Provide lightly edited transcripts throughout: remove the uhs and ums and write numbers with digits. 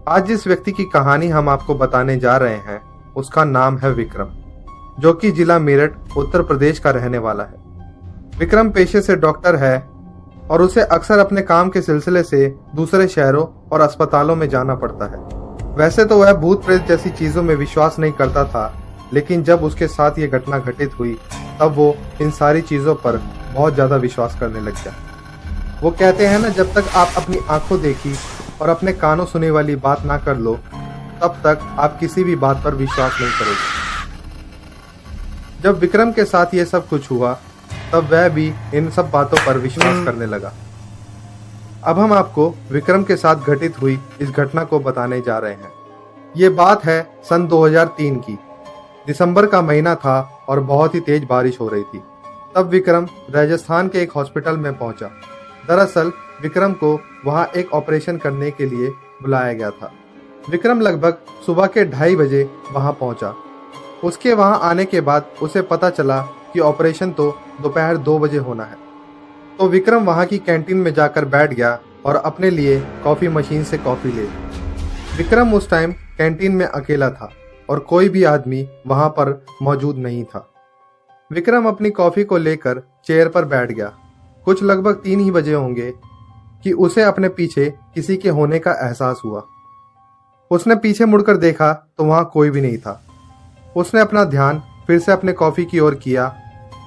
आज जिस व्यक्ति की कहानी हम आपको बताने जा रहे हैं उसका नाम है विक्रम, जो कि जिला मेरठ उत्तर प्रदेश का रहने वाला है। विक्रम पेशे से डॉक्टर है और उसे अक्सर अपने काम के सिलसिले से दूसरे शहरों और अस्पतालों में जाना पड़ता है। वैसे तो वह भूत प्रेत जैसी चीजों में विश्वास नहीं करता था, लेकिन जब उसके साथ ये घटना घटित हुई तब वो इन सारी चीजों पर बहुत ज्यादा विश्वास करने लग गया। वो कहते हैं ना, जब तक आप अपनी आंखों देखी और अपने कानों सुने वाली बात ना कर लो तब तक आप किसी भी बात पर विश्वास नहीं करोगे। जब विक्रम के साथ ये सब कुछ हुआ तब वह भी इन सब बातों पर विश्वास करने लगा। अब हम आपको विक्रम के साथ घटित हुई इस घटना को बताने जा रहे हैं। ये बात है सन 2003 की। दिसंबर का महीना था और बहुत ही तेज बारिश हो रही थी। तब विक्रम राजस्थान के एक हॉस्पिटल में पहुंचा। दरअसल विक्रम को वहां एक ऑपरेशन करने के लिए बुलाया गया था। विक्रम लगभग सुबह के 2:30 बजे वहां पहुंचा। उसके वहां आने के बाद उसे पता चला कि ऑपरेशन तो दोपहर 2 बजे होना है। तो विक्रम वहां की कैंटीन में जाकर बैठ गया और अपने लिए कॉफ़ी मशीन से कॉफ़ी ले ली। विक्रम उस टाइम कैंटीन में अकेला था और कोई भी आदमी वहां पर मौजूद नहीं था। विक्रम अपनी कॉफ़ी को लेकर चेयर पर बैठ गया। कुछ लगभग 3 ही बजे होंगे कि उसे अपने पीछे किसी के होने का एहसास हुआ। उसने पीछे मुड़कर देखा तो वहां कोई भी नहीं था। उसने अपना ध्यान फिर से अपने कॉफ़ी की ओर किया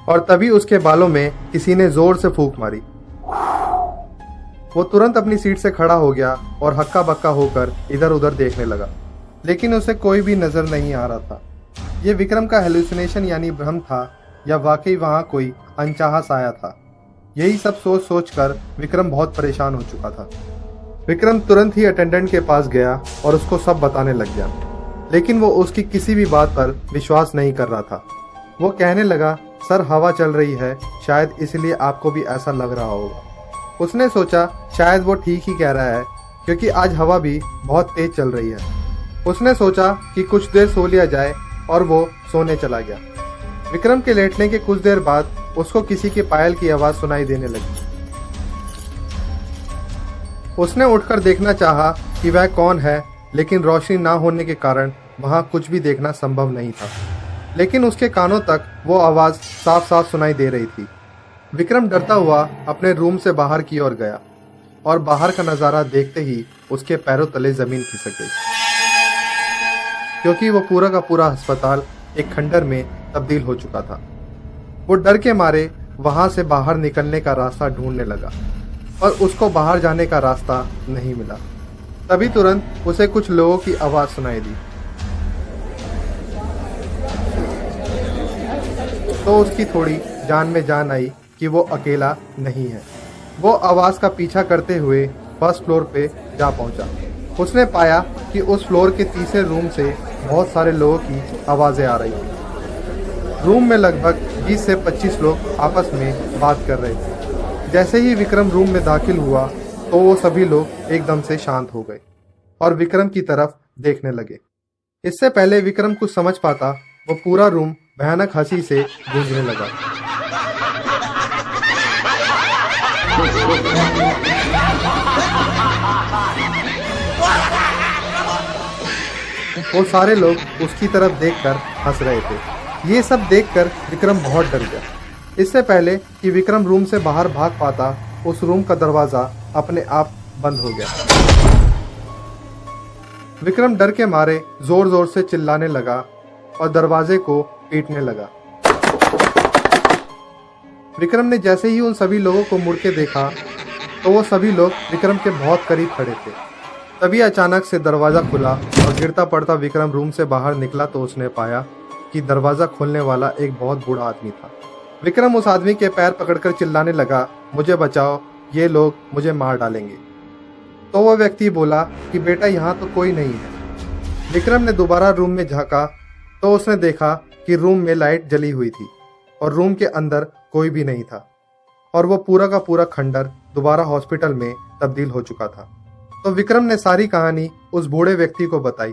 और तभी उसके बालों में किसी ने जोर से फूंक मारी। वो तुरंत अपनी सीट से खड़ा हो गया और हक्का बक्का होकर इधर उधर देखने लगा, लेकिन उसे कोई भी नजर नहीं आ रहा था। ये विक्रम का हेलुसिनेशन यानी भ्रम था या वाकई वहां कोई अनचाहा साया था। यही सब सोच सोच कर विक्रम बहुत परेशान हो चुका था। विक्रम तुरंत ही अटेंडेंट के पास गया और उसको सब बताने लग गया, लेकिन वो उसकी किसी भी बात पर विश्वास नहीं कर रहा था। वो कहने लगा, सर हवा चल रही है, शायद इसलिए आपको भी ऐसा लग रहा होगा। उसने सोचा शायद वो ठीक ही कह रहा है, क्योंकि आज हवा भी बहुत तेज चल रही है। उसने सोचा कि कुछ देर सो लिया जाए और वो सोने चला गया। विक्रम के लेटने के कुछ देर बाद उसको किसी के पायल की आवाज सुनाई देने लगी। उसने उठकर देखना चाहा कि वह कौन है, लेकिन रोशनी ना होने के कारण वहां कुछ भी देखना संभव नहीं था। लेकिन उसके कानों तक वो आवाज साफ साफ सुनाई दे रही थी। विक्रम डरता हुआ अपने रूम से बाहर की ओर गया और बाहर का नजारा देखते ही उसके पैरों तले जमीन खिसक गई, क्योंकि वो पूरा का पूरा अस्पताल एक खंडर में तब्दील हो चुका था। वो डर के मारे वहां से बाहर निकलने का रास्ता ढूंढने लगा, पर उसको बाहर जाने का रास्ता नहीं मिला। तभी तुरंत उसे कुछ लोगों की आवाज सुनाई दी, तो उसकी थोड़ी जान में जान आई कि वो अकेला नहीं है। वो आवाज का पीछा करते हुए फर्स्ट फ्लोर पे जा पहुंचा। उसने पाया कि उस फ्लोर के तीसरे रूम से बहुत सारे लोगों की आवाजें आ रही थी। रूम में लगभग 20 से 25 लोग आपस में बात कर रहे थे। जैसे ही विक्रम रूम में दाखिल हुआ तो वो सभी लोग एकदम से शांत हो गए और विक्रम की तरफ देखने लगे। इससे पहले विक्रम कुछ समझ पाता, वो पूरा रूम भयानक हंसी से गूंजने लगा। वो सारे लोग उसकी तरफ देखकर हंस रहे थे। ये सब देखकर विक्रम बहुत डर गया। इससे पहले कि विक्रम रूम से बाहर भाग पाता, उस रूम का दरवाजा अपने आप बंद हो गया। विक्रम डर के मारे जोर जोर से चिल्लाने लगा और दरवाजे को पीटने लगा। विक्रम ने जैसे ही उन सभी लोगों को मुड़ के देखा तो वो सभी लोग विक्रम के बहुत करीब खड़े थे। तभी अचानक से दरवाजा खुला और गिरता पड़ता विक्रम रूम से बाहर निकला तो उसने पाया कि दरवाजा खोलने वाला एक बहुत बूढ़ा आदमी था। विक्रम उस आदमी के पैर पकड़कर चिल्लाने लगा, मुझे बचाओ, ये लोग मुझे मार डालेंगे। तो वह व्यक्ति बोला कि बेटा यहाँ तो कोई नहीं है। विक्रम ने दोबारा रूम में झांका तो उसने देखा कि रूम में लाइट जली हुई थी और रूम के अंदर कोई भी नहीं था और वो पूरा का पूरा खंडर दोबारा हॉस्पिटल में तब्दील हो चुका था। तो विक्रम ने सारी कहानी उस बूढ़े व्यक्ति को बताई।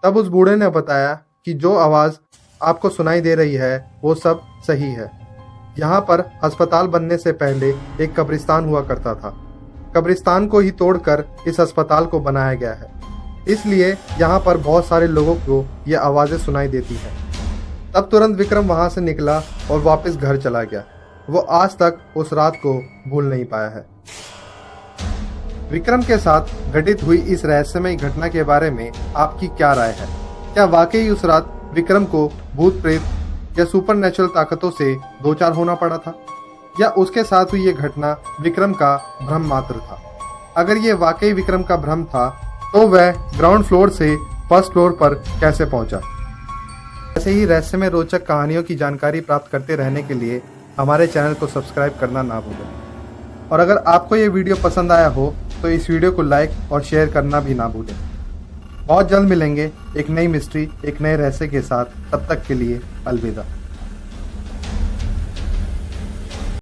तब उस बूढ़े ने बताया कि जो आवाज़ आपको सुनाई दे रही है वो सब सही है। यहाँ पर अस्पताल बनने से पहले एक कब्रिस्तान हुआ करता था। कब्रिस्तान को ही तोड़कर इस अस्पताल को बनाया गया है। इसलिए यहाँ पर बहुत सारे लोगों को ये आवाज़ें सुनाई देती हैं। तब तुरंत विक्रम वहाँ से निकला और वापस घर चला गया। वो आज तक उस रात को भूल नहीं पाया है। विक्रम के साथ घटित हुई इस रहस्यमय घटना के बारे में आपकी क्या राय है? क्या वाकई उस रात विक्रम को भूत प्रेत या सुपरनेचुरल ताकतों से दो चार होना पड़ा था, या उसके साथ हुई ये घटना विक्रम का भ्रम मात्र था? अगर ये वाकई विक्रम का भ्रम था तो वह ग्राउंड फ्लोर से फर्स्ट फ्लोर पर कैसे पहुंचा? ऐसे ही रहस्यमय रोचक कहानियों की जानकारी प्राप्त करते रहने के लिए हमारे चैनल को सब्सक्राइब करना ना भूलें। और अगर आपको ये वीडियो पसंद आया हो तो इस वीडियो को लाइक और शेयर करना भी ना भूलें। बहुत जल्द मिलेंगे एक नई मिस्ट्री, एक नए रहस्य के साथ। तब तक के लिए अलविदा।